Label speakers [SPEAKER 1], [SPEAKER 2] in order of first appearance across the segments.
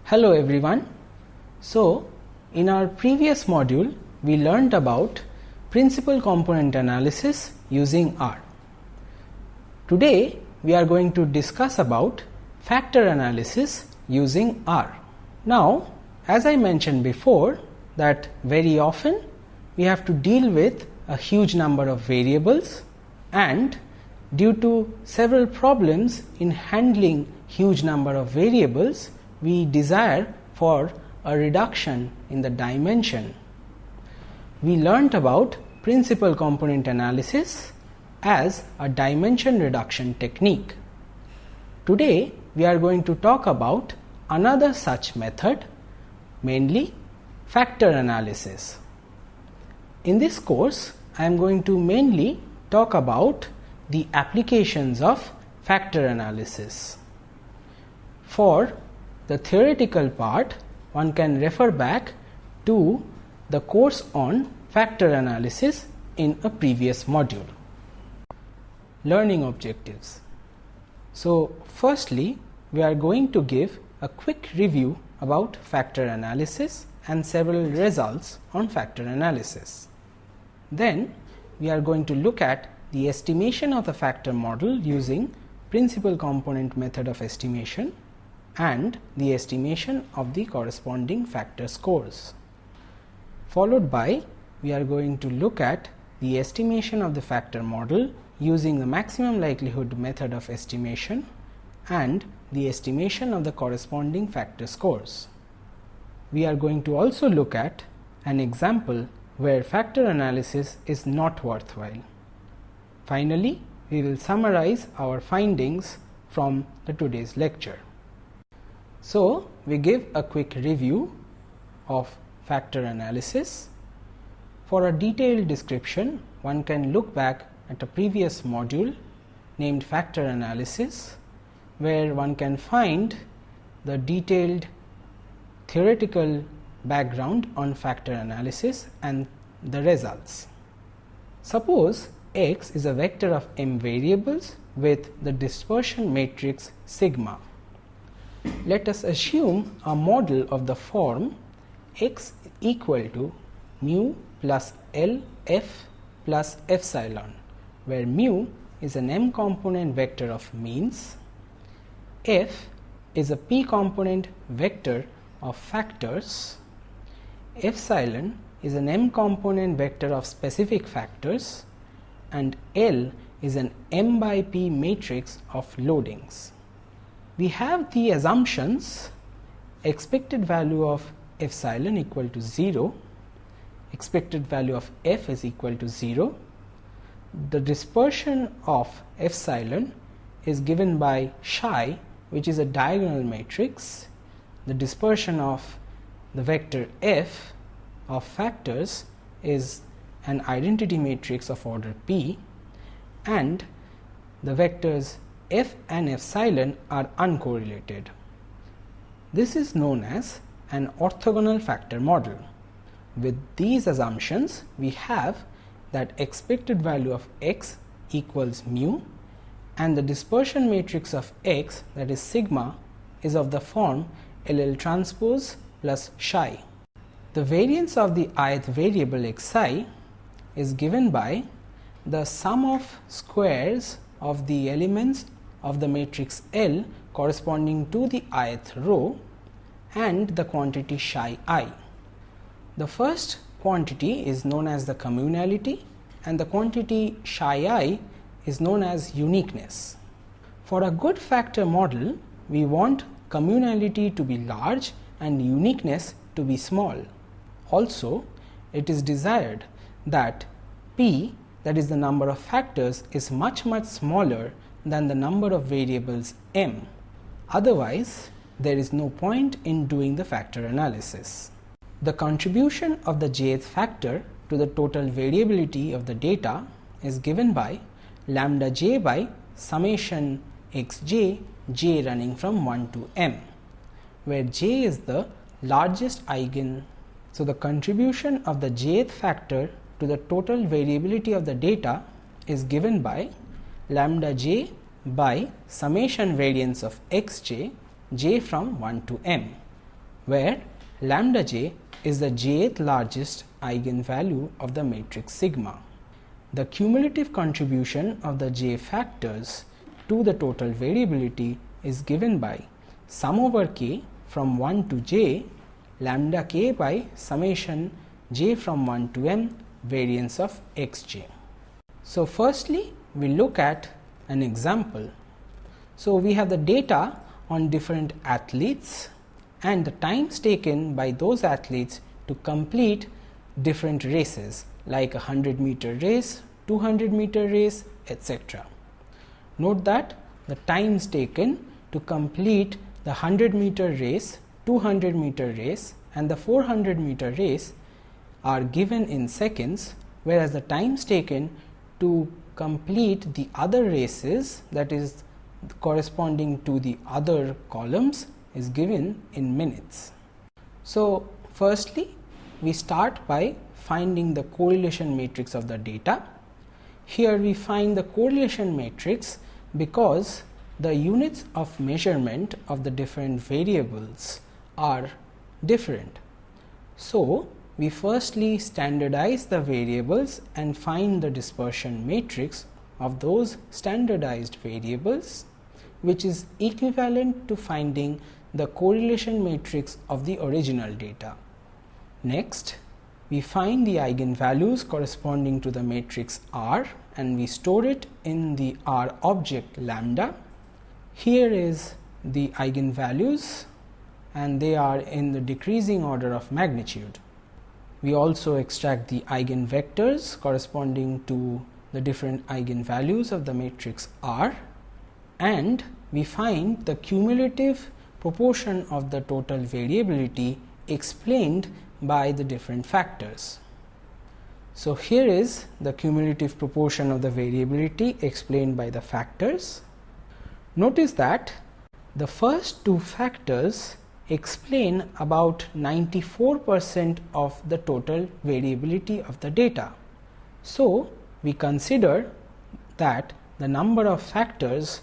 [SPEAKER 1] Hello everyone. So, in our previous module, we learnt about principal component analysis using R. Today, we are going to discuss about factor analysis using R. Now, as I mentioned before, that very often we have to deal with a huge number of variables, and due to several problems in handling huge number of variables, we desire for a reduction in the dimension. We learnt about principal component analysis as a dimension reduction technique. Today we are going to talk about another such method, mainly factor analysis. In this course, I am going to mainly talk about the applications of factor analysis. For the theoretical part, one can refer back to the course on factor analysis in a previous module. Learning objectives. So, firstly, we are going to give a quick review about factor analysis and several results on factor analysis. Then, we are going to look at the estimation of the factor model using principal component method of estimation and the estimation of the corresponding factor scores. Followed by, we are going to look at the estimation of the factor model using the maximum likelihood method of estimation and the estimation of the corresponding factor scores. We are going to also look at an example where factor analysis is not worthwhile. Finally, we will summarize our findings from today's lecture. So, we give a quick review of factor analysis. For a detailed description, one can look back at a previous module named factor analysis, where one can find the detailed theoretical background on factor analysis and the results. Suppose X is a vector of m variables with the dispersion matrix sigma. Let us assume a model of the form x equal to mu plus L f plus epsilon, where mu is an m component vector of means, f is a p component vector of factors, epsilon is an m component vector of specific factors, and L is an m by p matrix of loadings. We have the assumptions: expected value of epsilon equal to 0, expected value of f is equal to 0, the dispersion of epsilon is given by psi, which is a diagonal matrix, the dispersion of the vector f of factors is an identity matrix of order p, and the vectors f and epsilon are uncorrelated. This is known as an orthogonal factor model. With these assumptions, we have that expected value of x equals mu, and the dispersion matrix of x, that is sigma, is of the form LL transpose plus psi. The variance of the ith variable xi is given by the sum of squares of the elements of the matrix L corresponding to the ith row and the quantity psi I. The first quantity is known as the communality, and the quantity psi I is known as uniqueness. For a good factor model, we want communality to be large and uniqueness to be small. Also, it is desired that p, that is the number of factors, is much smaller than the number of variables m. Otherwise, there is no point in doing the factor analysis. The contribution of the jth factor to the total variability of the data is given by lambda j by summation xj, j running from 1 to m, where j is the largest eigen. So, the contribution of the jth factor to the total variability of the data is given by lambda j by summation variance of xj, j from 1 to m, where lambda j is the jth largest eigenvalue of the matrix sigma. The cumulative contribution of the j factors to the total variability is given by sum over k from 1 to j lambda k by summation j from 1 to m variance of xj. So, firstly we look at an example. So, we have the data on different athletes and the times taken by those athletes to complete different races like a 100-meter race, 200-meter race, etc. Note that the times taken to complete the 100-meter race, 200-meter race and the 400-meter race are given in seconds, whereas the times taken to complete the other races, that is corresponding to the other columns, is given in minutes. So, firstly we start by finding the correlation matrix of the data. Here we find the correlation matrix because the units of measurement of the different variables are different. So, we firstly standardize the variables and find the dispersion matrix of those standardized variables, which is equivalent to finding the correlation matrix of the original data. Next, we find the eigenvalues corresponding to the matrix R and we store it in the R object lambda. Here is the eigenvalues and they are in the decreasing order of magnitude. We also extract the eigenvectors corresponding to the different eigenvalues of the matrix R, and we find the cumulative proportion of the total variability explained by the different factors. So, here is the cumulative proportion of the variability explained by the factors. Notice that the first two factors explain about 94% of the total variability of the data. So, we consider that the number of factors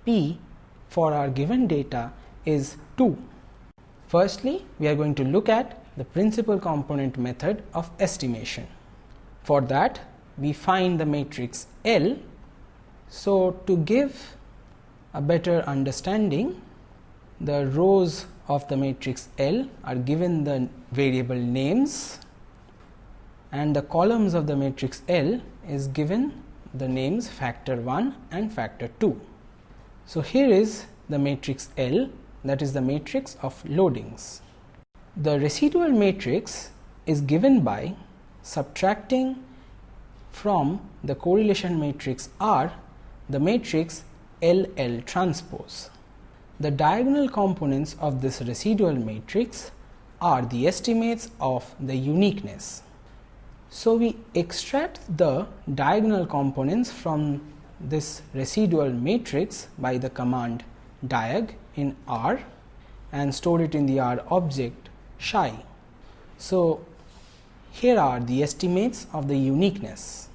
[SPEAKER 1] p for our given data is 2. Firstly, we are going to look at the principal component method of estimation. For that, we find the matrix L. So, to give a better understanding, the rows of the matrix L are given the variable names and the columns of the matrix L is given the names factor 1 and factor 2. So, here is the matrix L, that is the matrix of loadings. The residual matrix is given by subtracting from the correlation matrix R the matrix LL transpose. The diagonal components of this residual matrix are the estimates of the uniqueness. So, we extract the diagonal components from this residual matrix by the command diag in R and store it in the R object shy. So, here are the estimates of the uniqueness.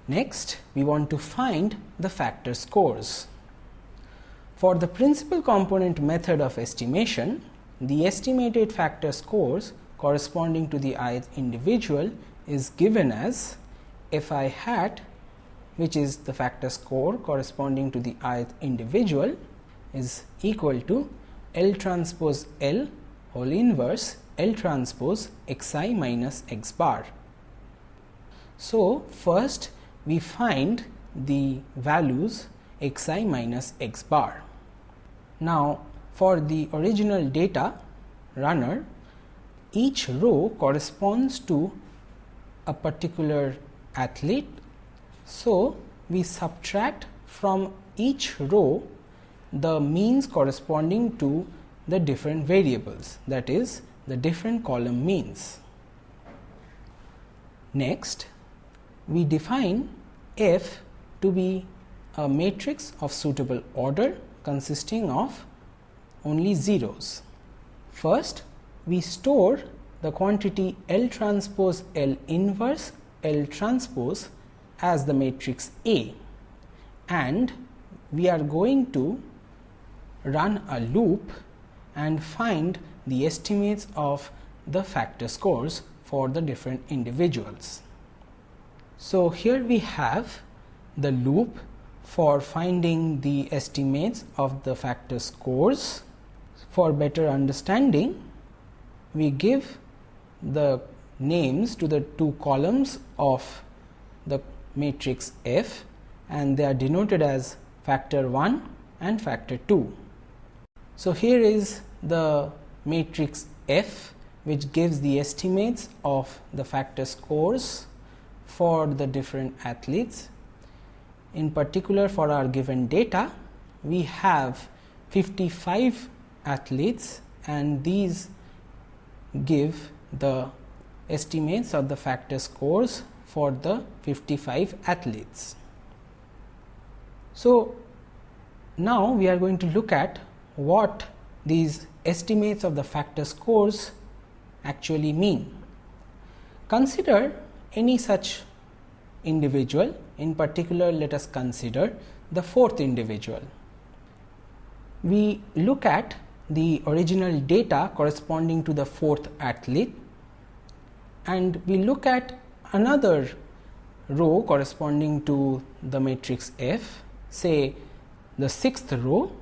[SPEAKER 1] Next, we want to find the factor scores. For the principal component method of estimation, the estimated factor scores corresponding to the ith individual is given as Fi hat, which is the factor score corresponding to the ith individual, is equal to L transpose L whole inverse L transpose xi minus x bar. So, first we find the values xi minus x bar. Now, for the original data runner, each row corresponds to a particular athlete. So, we subtract from each row the means corresponding to the different variables, that is the different column means. Next, we define F to be a matrix of suitable order consisting of only zeros. First, we store the quantity L transpose L inverse L transpose as the matrix A, and we are going to run a loop and find the estimates of the factor scores for the different individuals. So here we have the loop for finding the estimates of the factor scores. For better understanding, we give the names to the two columns of the matrix F, and they are denoted as factor 1 and factor 2. So here is the matrix F, which gives the estimates of the factor scores for the different athletes. In particular, for our given data, we have 55 athletes, and these give the estimates of the factor scores for the 55 athletes. So now we are going to look at what these estimates of the factor scores actually mean. Consider any such individual. In particular, let us consider the fourth individual. We look at the original data corresponding to the fourth athlete, and we look at another row corresponding to the matrix F, say the sixth row,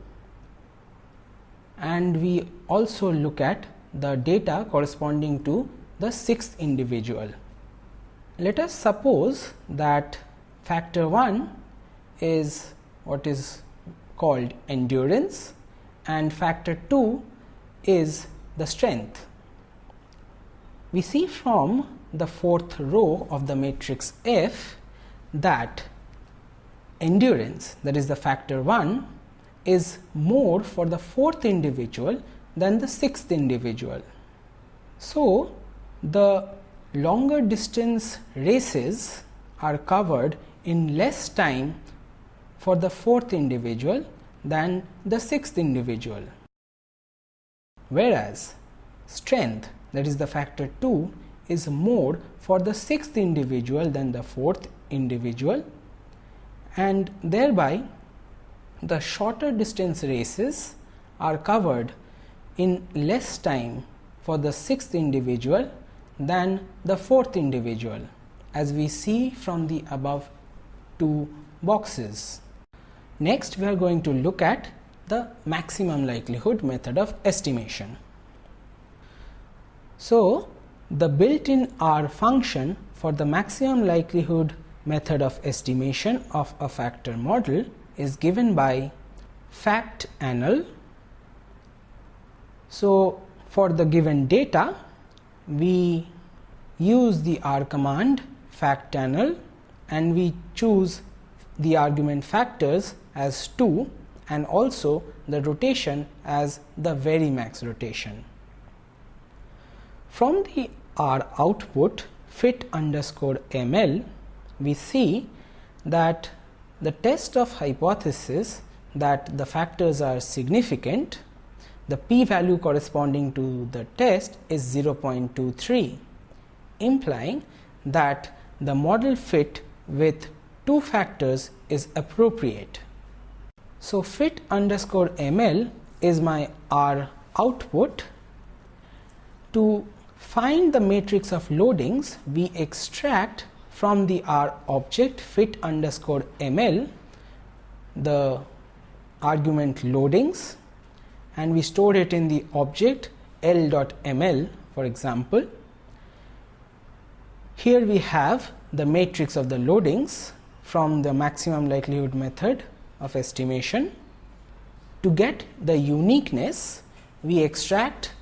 [SPEAKER 1] and we also look at the data corresponding to the sixth individual. Let us suppose that factor 1 is what is called endurance and factor 2 is the strength. We see from the fourth row of the matrix F that endurance, that is the factor 1, is more for the fourth individual than the sixth individual. So the longer distance races are covered in less time for the fourth individual than the sixth individual, whereas strength, that is the factor 2, is more for the sixth individual than the fourth individual, and thereby the shorter distance races are covered in less time for the sixth individual than the fourth individual, as we see from the above two boxes. Next, we are going to look at the maximum likelihood method of estimation. So the built-in R function for the maximum likelihood method of estimation of a factor model is given by factAnal. So for the given data, we use the R command factAnal, and we choose the argument factors as 2 and also the rotation as the very max rotation. From the R output fit_ml, we see that the test of hypothesis that the factors are significant, the p-value corresponding to the test is 0.23, implying that the model fit with two factors is appropriate. So fit_ml is my R output. To find the matrix of loadings, we extract from the R object fit_ml the argument loadings, and we store it in the object l.ml, for example. Here we have the matrix of the loadings from the maximum likelihood method of estimation. To get the uniqueness, we extract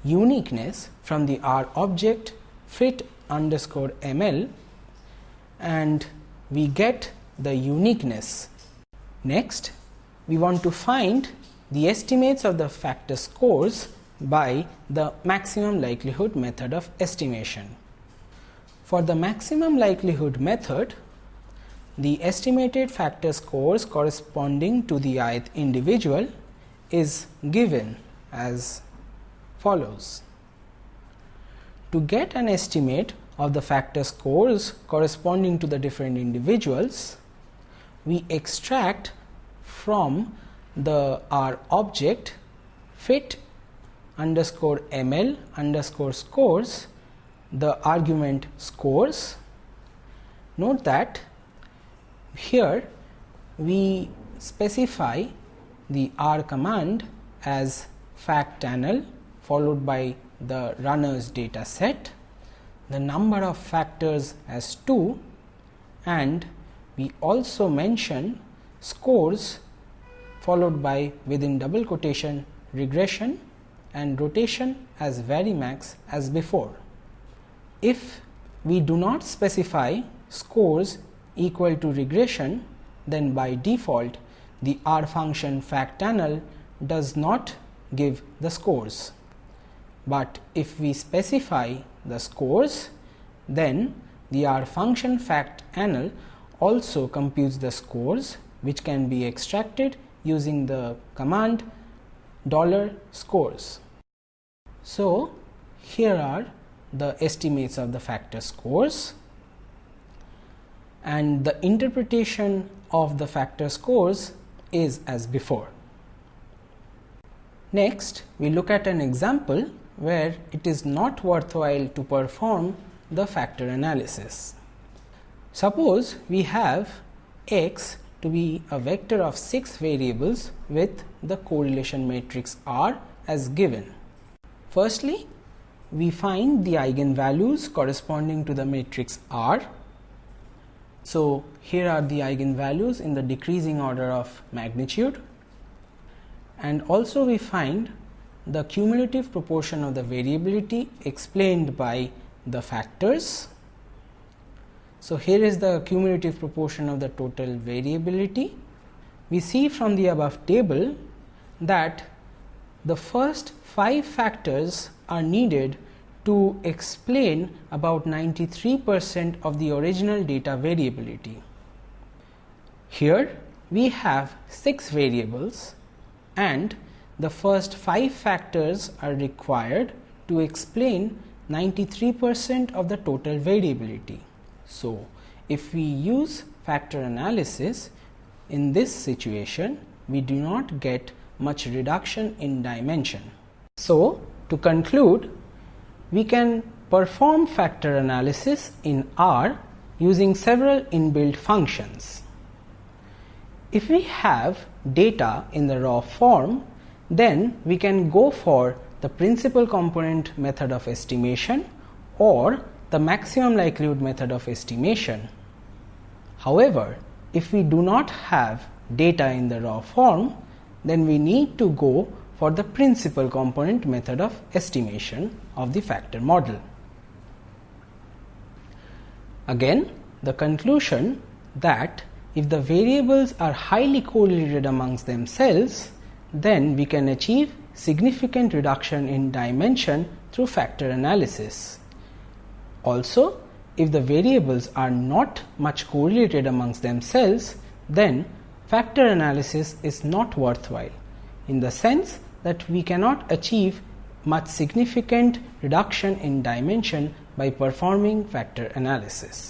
[SPEAKER 1] uniqueness from the R object fit_ml, and we get the uniqueness. Next, we want to find the estimates of the factor scores by the maximum likelihood method of estimation. For the maximum likelihood method, the estimated factor scores corresponding to the ith individual is given as follows. To get an estimate of the factor scores corresponding to the different individuals, we extract from the R object fit_ml underscore ml underscore scores the argument scores. Note that here we specify the R command as factAnal followed by the runner's data set, the number of factors as 2, and we also mention scores followed by within double quotation regression and rotation as varimax as before. If we do not specify scores equal to regression, then by default the R function factAnal does not give the scores. But if we specify the scores, then the R function factAnal also computes the scores, which can be extracted using the command $scores. So here are the estimates of the factor scores, and the interpretation of the factor scores is as before. Next, we look at an example where it is not worthwhile to perform the factor analysis. Suppose we have x to be a vector of 6 variables with the correlation matrix R as given. Firstly, we find the eigenvalues corresponding to the matrix R. So here are the eigenvalues in the decreasing order of magnitude, and also we find the cumulative proportion of the variability explained by the factors. So here is the cumulative proportion of the total variability. We see from the above table that the first 5 factors are needed to explain about 93% of the original data variability. Here we have 6 variables, and the first 5 factors are required to explain 93% of the total variability. So if we use factor analysis in this situation, we do not get much reduction in dimension. So to conclude, we can perform factor analysis in R using several inbuilt functions. If we have data in the raw form, then we can go for the principal component method of estimation or the maximum likelihood method of estimation. However, if we do not have data in the raw form, then we need to go for the principal component method of estimation of the factor model. Again, the conclusion that if the variables are highly correlated amongst themselves, then we can achieve significant reduction in dimension through factor analysis. Also, if the variables are not much correlated amongst themselves, then factor analysis is not worthwhile, in the sense that we cannot achieve much significant reduction in dimension by performing factor analysis.